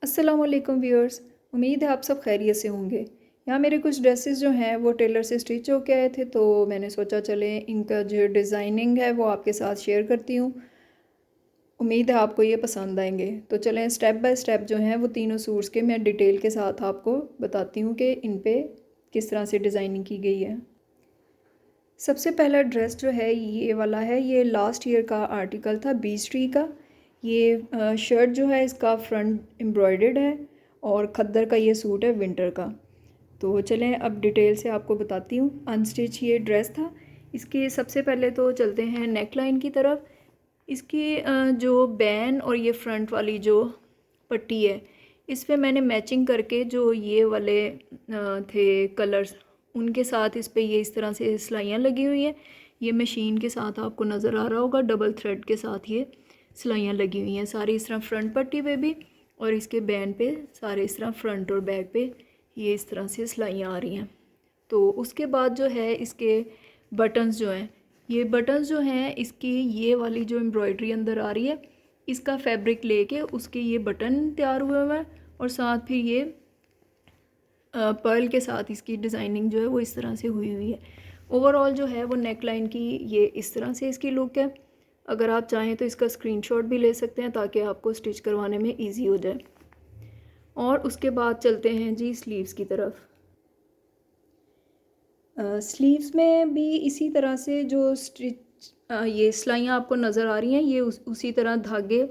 अस्सलाम वालेकुम व्यूअर्स। उम्मीद है आप सब खैरियत से होंगे। यहाँ मेरे कुछ ड्रेसेस जो हैं वो टेलर से स्टिच होके आए थे, तो मैंने सोचा चलें इनका जो डिज़ाइनिंग है वो आपके साथ शेयर करती हूँ। उम्मीद है आपको ये पसंद आएंगे। तो चलें स्टेप बाय स्टेप जो हैं वो तीनों सूट्स के मैं डिटेल के साथ आपको बताती हूँ कि इन पे किस तरह से डिज़ाइनिंग की गई है। सबसे पहला ड्रेस जो है ये वाला है, ये लास्ट ईयर का आर्टिकल था बीच ट्री का। ये शर्ट जो है इसका फ्रंट एम्ब्रॉयडर्ड है और खद्दर का ये सूट है विंटर का। तो चलें अब डिटेल से आपको बताती हूँ। अनस्टिच ये ड्रेस था। इसके सबसे पहले तो चलते हैं नेक लाइन की तरफ। इसकी जो बैन और ये फ्रंट वाली जो पट्टी है, इस पे मैंने मैचिंग करके जो ये वाले थे कलर्स, उनके साथ इस पे ये इस तरह से सिलाइयाँ लगी हुई हैं। ये मशीन के साथ आपको नज़र आ रहा होगा, डबल थ्रेड के साथ ये सिलाइयाँ लगी हुई हैं सारी इस तरह फ्रंट पट्टी पे भी, और इसके बैन पे सारे इस तरह फ्रंट और बैक पे ये इस तरह से सिलाइयाँ आ रही हैं। तो उसके बाद जो है इसके बटन्स जो हैं, ये बटन्स जो हैं इसकी ये वाली जो एम्ब्रॉयडरी अंदर आ रही है, इसका फैब्रिक लेके उसके ये बटन तैयार हुए हुए हैं, और साथ फिर ये पर्ल के साथ इसकी डिज़ाइनिंग जो है वो इस तरह से हुई हुई है। ओवरऑल जो है वो नेक लाइन की ये इस तरह से इसकी लुक है। अगर आप चाहें तो इसका स्क्रीनशॉट भी ले सकते हैं ताकि आपको स्टिच करवाने में इजी हो जाए। और उसके बाद चलते हैं जी स्लीव्स की तरफ। स्लीव्स में भी इसी तरह से जो स्टिच ये सिलाइयाँ आपको नज़र आ रही हैं, ये उसी तरह धागे,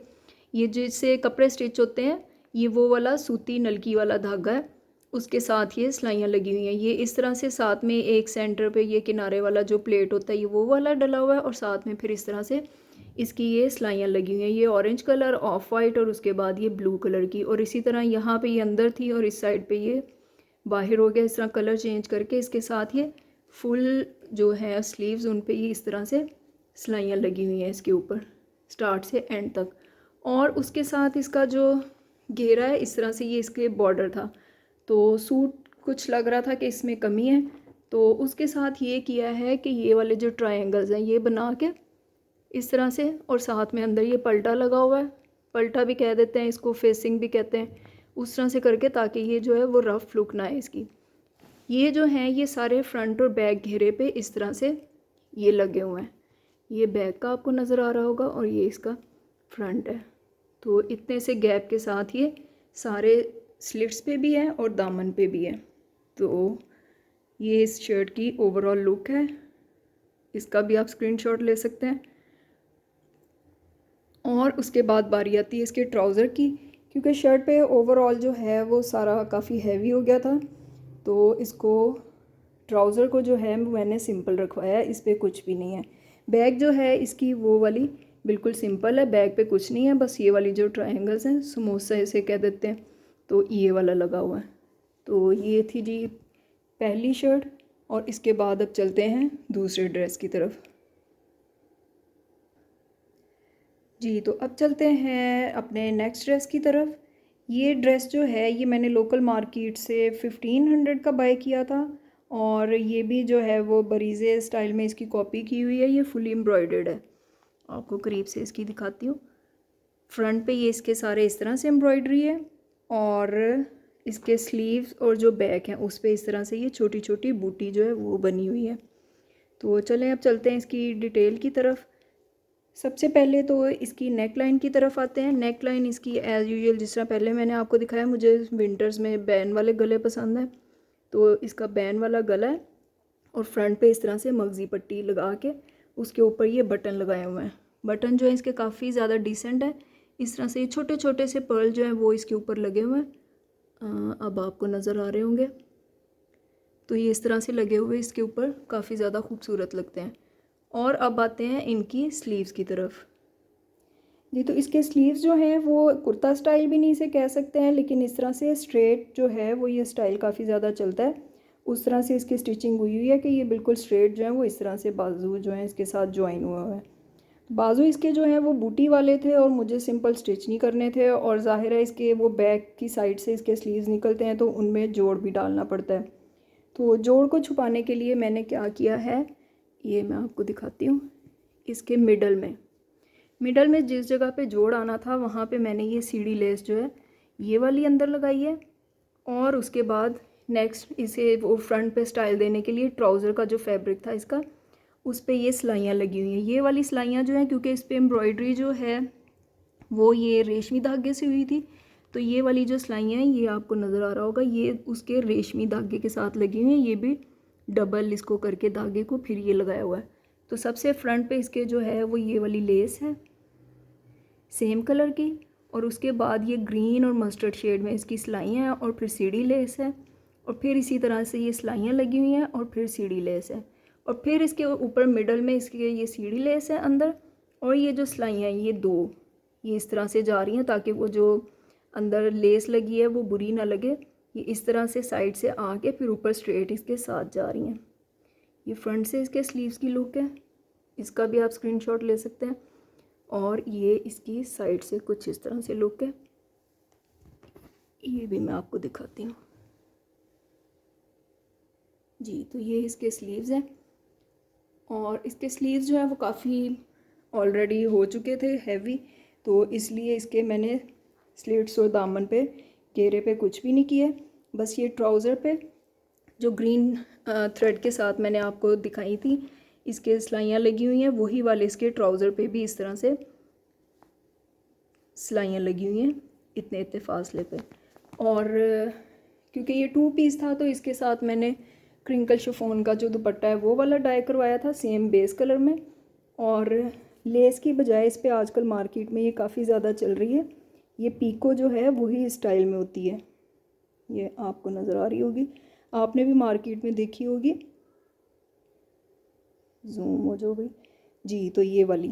ये जिससे कपड़े स्टिच होते हैं, ये वो वाला सूती नलकी वाला धागा है, उसके साथ ये सिलाइयाँ लगी हुई हैं। ये इस तरह से साथ में एक सेंटर पे ये किनारे वाला जो प्लेट होता है ये वो वाला डला हुआ है, और साथ में फिर इस तरह से इसकी ये सिलाइयाँ लगी हुई हैं। ये ऑरेंज कलर, ऑफ वाइट, और उसके बाद ये ब्लू कलर की, और इसी तरह यहाँ पे ये अंदर थी और इस साइड पे ये बाहर हो गया। इस तरह कलर चेंज करके इसके साथ ये फुल जो है स्लीव्स, उन पे ये इस तरह से सिलाइयाँ लगी हुई हैं इसके ऊपर स्टार्ट से एंड तक। और उसके साथ इसका जो घेरा है इस तरह से ये इसके बॉर्डर था। तो सूट कुछ लग रहा था कि इसमें कमी है, तो उसके साथ ये किया है कि ये वाले जो ट्रायंगल्स हैं ये बना के इस तरह से, और साथ में अंदर ये पल्टा लगा हुआ है, पल्टा भी कह देते हैं इसको, फेसिंग भी कहते हैं, उस तरह से करके ताकि ये जो है वो रफ लुक ना आए इसकी। ये जो हैं ये सारे फ्रंट और बैक घेरे पे इस तरह से ये लगे हुए हैं। ये बैक का आपको नज़र आ रहा होगा और ये इसका फ्रंट है। तो इतने से गैप के साथ ये सारे स्लिट्स पे भी है और दामन पे भी है। तो ये इस शर्ट की ओवरऑल लुक है। इसका भी आप स्क्रीनशॉट ले सकते हैं। और उसके बाद बारी आती है इसके ट्राउज़र की, क्योंकि शर्ट पे ओवरऑल जो है वो सारा काफ़ी हैवी हो गया था, तो इसको ट्राउज़र को जो है मैंने सिंपल रखवाया, इस पर कुछ भी नहीं है। बैग जो है इसकी वो वाली बिल्कुल सिंपल है, बैग पे कुछ नहीं है, बस ये वाली जो ट्रायंगल्स हैं, समोसा इसे कह देते हैं, तो ये वाला लगा हुआ है। तो ये थी जी पहली शर्ट, और इसके बाद अब चलते हैं दूसरे ड्रेस की तरफ। जी तो अब चलते हैं अपने नेक्स्ट ड्रेस की तरफ। ये ड्रेस जो है ये मैंने लोकल मार्केट से 1500 का बाय किया था, और ये भी जो है वो बरीज़े स्टाइल में इसकी कॉपी की हुई है। ये फुली एम्ब्रॉयडर्ड है, आपको करीब से इसकी दिखाती हूँ। फ्रंट पे ये इसके सारे इस तरह से एम्ब्रॉयडरी है, और इसके स्लीव्स और जो बैक हैं उस पर इस तरह से ये छोटी छोटी बूटी जो है वो बनी हुई है। तो चलें अब चलते हैं इसकी डिटेल की तरफ। सबसे पहले तो इसकी नेक लाइन की तरफ आते हैं। नेक लाइन इसकी एज़ यूजुअल जिस तरह पहले मैंने आपको दिखाया, मुझे विंटर्स में बैन वाले गले पसंद हैं, तो इसका बैन वाला गला है, और फ्रंट पे इस तरह से मगज़ी पट्टी लगा के उसके ऊपर ये बटन लगाए हुए हैं। बटन जो है इसके काफ़ी ज़्यादा डिसेंट है। इस तरह से ये छोटे छोटे से पर्ल जो हैं वो इसके ऊपर लगे हुए हैं, अब आपको नज़र आ रहे होंगे। तो ये इस तरह से लगे हुए इसके ऊपर काफ़ी ज़्यादा खूबसूरत लगते हैं। और अब आते हैं इनकी स्लीव्स की तरफ। जी तो इसके स्लीव्स जो हैं वो कुर्ता स्टाइल भी नहीं इसे कह सकते हैं, लेकिन इस तरह से स्ट्रेट जो है वो ये स्टाइल काफ़ी ज़्यादा चलता है। उस तरह से इसकी स्टिचिंग हुई हुई है कि ये बिल्कुल स्ट्रेट जो है वो इस तरह से बाजू जो हैं इसके साथ ज्वाइन हुआ हुआ है। बाजू इसके जो हैं वो बूटी वाले थे और मुझे सिंपल स्टिच नहीं करने थे, और ज़ाहिर है इसके वो बैक की साइड से इसके स्लीव्स निकलते हैं तो उनमें जोड़ भी डालना पड़ता है। तो जोड़ को छुपाने के लिए मैंने क्या किया है, ये मैं आपको दिखाती हूँ। इसके मिडल में जिस जगह पे जोड़ आना था वहाँ पे मैंने ये सीढ़ी लेस जो है ये वाली अंदर लगाई है। और उसके बाद नेक्स्ट इसे वो फ्रंट पे स्टाइल देने के लिए ट्राउज़र का जो फैब्रिक था इसका, उस पे ये सिलाइयाँ लगी हुई हैं। ये वाली सिलाइयाँ जो हैं, क्योंकि इस पे एम्ब्रॉयडरी जो है वो ये रेशमी धागे से हुई थी, तो ये वाली जो सिलाइयाँ हैं ये आपको नज़र आ रहा होगा, ये उसके रेशमी धागे के साथ लगी हुई हैं। ये भी डबल इसको करके धागे को फिर ये लगाया हुआ है। तो सबसे फ्रंट पे इसके जो है वो ये वाली लेस है सेम कलर की, और उसके बाद ये ग्रीन और मस्टर्ड शेड में इसकी सिलाइयाँ हैं, और फिर सीढ़ी लेस है, और फिर इसी तरह से ये सिलाइयाँ लगी हुई हैं, और फिर सीढ़ी लेस है, और फिर इसके ऊपर मिडल में इसके ये सीढ़ी लेस है अंदर, और ये जो सिलाइयाँ हैं ये दो ये इस तरह से जा रही हैं ताकि वो जो अंदर लेस लगी है वो बुरी ना लगे। ये इस तरह से साइड से आके फिर ऊपर स्ट्रेट इसके साथ जा रही हैं। ये फ्रंट से इसके स्लीव्स की लुक है, इसका भी आप स्क्रीनशॉट ले सकते हैं। और ये इसकी साइड से कुछ इस तरह से लुक है, ये भी मैं आपको दिखाती हूँ जी। तो ये इसके स्लीव्स हैं, और इसके स्लीव्स जो है वो काफ़ी ऑलरेडी हो चुके थे हैवी, तो इसलिए इसके मैंने स्लिट्स और दामन पे घेरे पे कुछ भी नहीं किया। बस ये ट्राउज़र पे जो ग्रीन थ्रेड के साथ मैंने आपको दिखाई थी इसके सिलाइयाँ लगी हुई हैं, वही वाले इसके ट्राउज़र पे भी इस तरह से सिलाइयाँ लगी हुई हैं इतने इतने फासले पे। और क्योंकि ये 2 पीस था तो इसके साथ मैंने क्रिंकल शिफॉन का जो दुपट्टा है वो वाला डाई करवाया था सेम बेस कलर में। और लेस की बजाय इस पे आजकल मार्केट में ये काफ़ी ज़्यादा चल रही है, ये पीको जो है वही स्टाइल में होती है, ये आपको नज़र आ रही होगी, आपने भी मार्केट में देखी होगी, जूम हो जो भी जी। तो ये वाली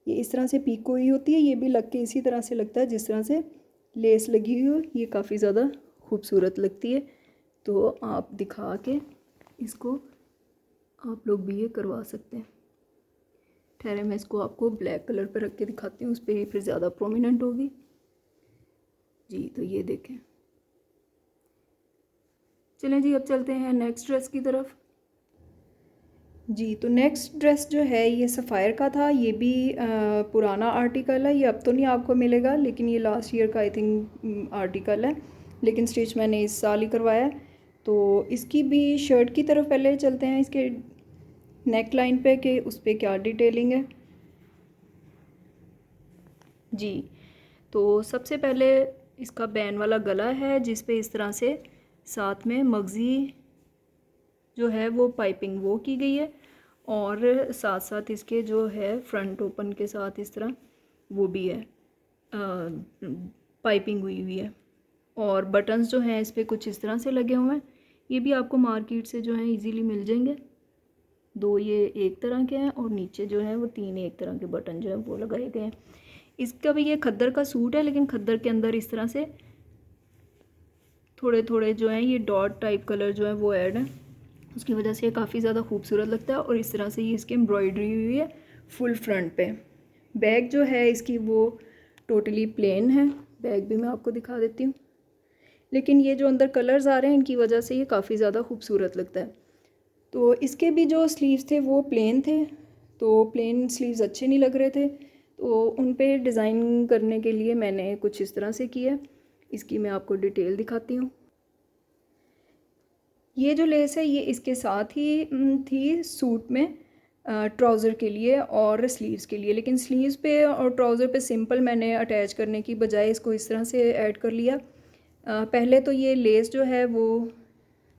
ये इस तरह से पीको ही होती है, ये भी लग के इसी तरह से लगता है जिस तरह से लेस लगी हुई हो, ये काफ़ी ज़्यादा खूबसूरत लगती है। तो आप दिखा के इसको आप लोग भी ये करवा सकते हैं। ठहरे मैं इसको आपको ब्लैक कलर पर रख के दिखाती हूँ, उस पर ही फिर ज़्यादा प्रोमिनेंट होगी जी। तो ये देखें, चलें जी अब चलते हैं नेक्स्ट ड्रेस की तरफ जी। तो नेक्स्ट ड्रेस जो है ये सफ़ायर का था, ये भी पुराना आर्टिकल है, ये अब तो नहीं आपको मिलेगा, लेकिन ये लास्ट ईयर का आई थिंक आर्टिकल है, लेकिन स्टिच मैंने इस साल ही करवाया। तो इसकी भी शर्ट की तरफ पहले चलते हैं, इसके नेक लाइन पे कि उस पर क्या डिटेलिंग है जी। तो सबसे पहले इसका बैन वाला गला है जिस पे इस तरह से साथ में मगज़ी जो है वो पाइपिंग वो की गई है, और साथ साथ इसके जो है फ्रंट ओपन के साथ इस तरह वो भी है पाइपिंग हुई हुई है। और बटन्स जो हैं इस पर कुछ इस तरह से लगे हुए हैं, ये भी आपको मार्केट से जो है इजीली मिल जाएंगे। 2 ये एक तरह के हैं, और नीचे जो है वो 3 एक तरह के बटन जो है वो लगाए गए हैं। इसका भी ये खद्दर का सूट है, लेकिन खद्दर के अंदर इस तरह से थोड़े थोड़े जो हैं ये डॉट टाइप कलर जो है वो ऐड है, उसकी वजह से ये काफ़ी ज़्यादा खूबसूरत लगता है। और इस तरह से ये इसकी एम्ब्रॉयडरी हुई है फुल फ्रंट पे। बैग जो है इसकी वो टोटली प्लेन है, बैग भी मैं आपको दिखा देती हूँ, लेकिन ये जो अंदर कलर्स आ रहे हैं इनकी वजह से ये काफ़ी ज़्यादा खूबसूरत लगता है। तो इसके भी जो स्लीव्स थे वो प्लेन थे, तो प्लेन स्लीव्स अच्छे नहीं लग रहे थे, तो उन पे डिज़ाइन करने के लिए मैंने कुछ इस तरह से किया। इसकी मैं आपको डिटेल दिखाती हूँ। ये जो लेस है ये इसके साथ ही थी सूट में ट्राउज़र के लिए और स्लीव्स के लिए, लेकिन स्लीव्स पे और ट्राउज़र पे सिंपल मैंने अटैच करने की बजाय इसको इस तरह से ऐड कर लिया। पहले तो ये लेस जो है वो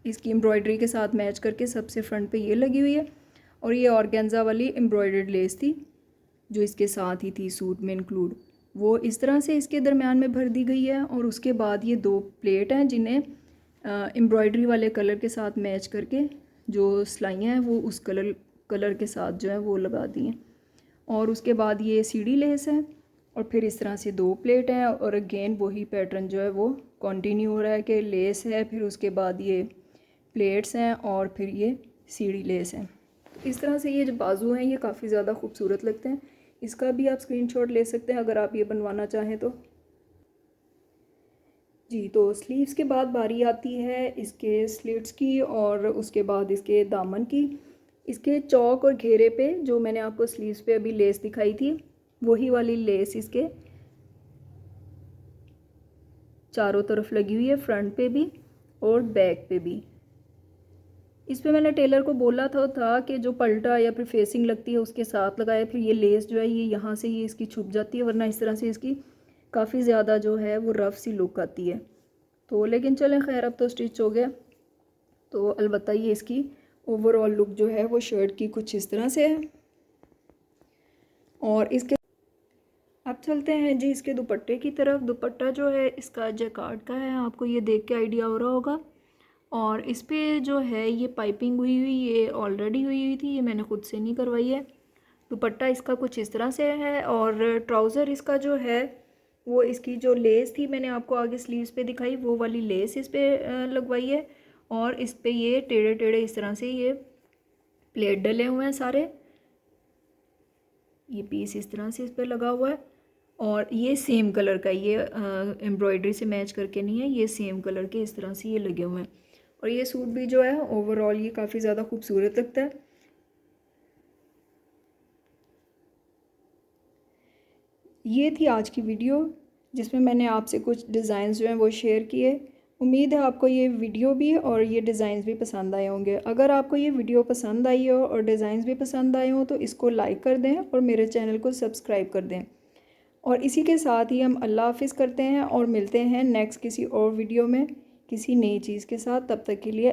इसकी एम्ब्रॉयडरी के साथ मैच करके सबसे फ्रंट पे ये लगी हुई है, और ये ऑर्गेन्जा वाली एम्ब्रॉयडर्ड लेस थी जो इसके साथ ही थी सूट में इंक्लूड, वो इस तरह से इसके दरमियान में भर दी गई है। और उसके बाद ये 2 प्लेट हैं जिन्हें एम्ब्रॉयडरी वाले कलर के साथ मैच करके जो सिलाइयाँ हैं वो उस कलर के साथ जो है वो लगा दी हैं। और उसके बाद ये सीढ़ी लेस है, और फिर इस तरह से 2 प्लेट हैं, और अगेन वही पैटर्न जो है वो कंटिन्यू हो रहा है कि लेस है, फिर उसके बाद ये प्लेट्स हैं, और फिर ये सीढ़ी लेस है। इस तरह से ये जो बाजू हैं ये काफ़ी ज़्यादा खूबसूरत लगते हैं। इसका भी आप स्क्रीनशॉट ले सकते हैं अगर आप ये बनवाना चाहें तो जी। तो स्लीव्स के बाद बारी आती है इसके स्लिट्स की, और उसके बाद इसके दामन की। इसके चौक और घेरे पे जो मैंने आपको स्लीव्स पे अभी लेस दिखाई थी वही वाली लेस इसके चारों तरफ लगी हुई है, फ्रंट पे भी और बैक पे भी। इस पे मैंने टेलर को बोला था कि जो पल्टा या फिर फेसिंग लगती है उसके साथ लगाए, फिर ये लेस जो है ये यहाँ से ये इसकी छुप जाती है, वरना इस तरह से इसकी काफ़ी ज़्यादा जो है वो रफ़ सी लुक आती है। तो लेकिन चलें खैर, अब तो स्टिच हो गया। तो अलबत्ता ये इसकी ओवरऑल लुक जो है वो शर्ट की कुछ इस तरह से है। और इसके अब चलते हैं जी इसके दुपट्टे की तरफ। दुपट्टा जो है इसका जैकार्ड का है, आपको ये देख के आइडिया हो रहा होगा। और इस पे जो है ये पाइपिंग हुई हुई, ये ऑलरेडी हुई हुई थी, ये मैंने ख़ुद से नहीं करवाई है। दुपट्टा इसका कुछ इस तरह से है। और ट्राउज़र इसका जो है वो इसकी जो लेस थी मैंने आपको आगे स्लीव्स पे दिखाई, वो वाली लेस इस पे लगवाई है। और इस पे ये टेढ़े टेढ़े इस तरह से ये प्लेट डले हुए हैं सारे, ये पीस इस तरह से इस पर लगा हुआ है। और ये सेम कलर का, ये एम्ब्रॉयडरी से मैच करके नहीं है, ये सेम कलर के इस तरह से ये लगे हुए हैं। और ये सूट भी जो है ओवरऑल ये काफ़ी ज़्यादा खूबसूरत लगता है। ये थी आज की वीडियो जिसमें मैंने आपसे कुछ डिज़ाइंस जो हैं वो शेयर किए। उम्मीद है आपको ये वीडियो भी और ये डिज़ाइंस भी पसंद आए होंगे। अगर आपको ये वीडियो पसंद आई हो और डिज़ाइंस भी पसंद आए हों तो इसको लाइक कर दें और मेरे चैनल को सब्सक्राइब कर दें। और इसी के साथ ही हम अल्लाह हाफ़िज़ करते हैं और मिलते हैं नेक्स्ट किसी और वीडियो में किसी नई चीज़ के साथ। तब तक के लिए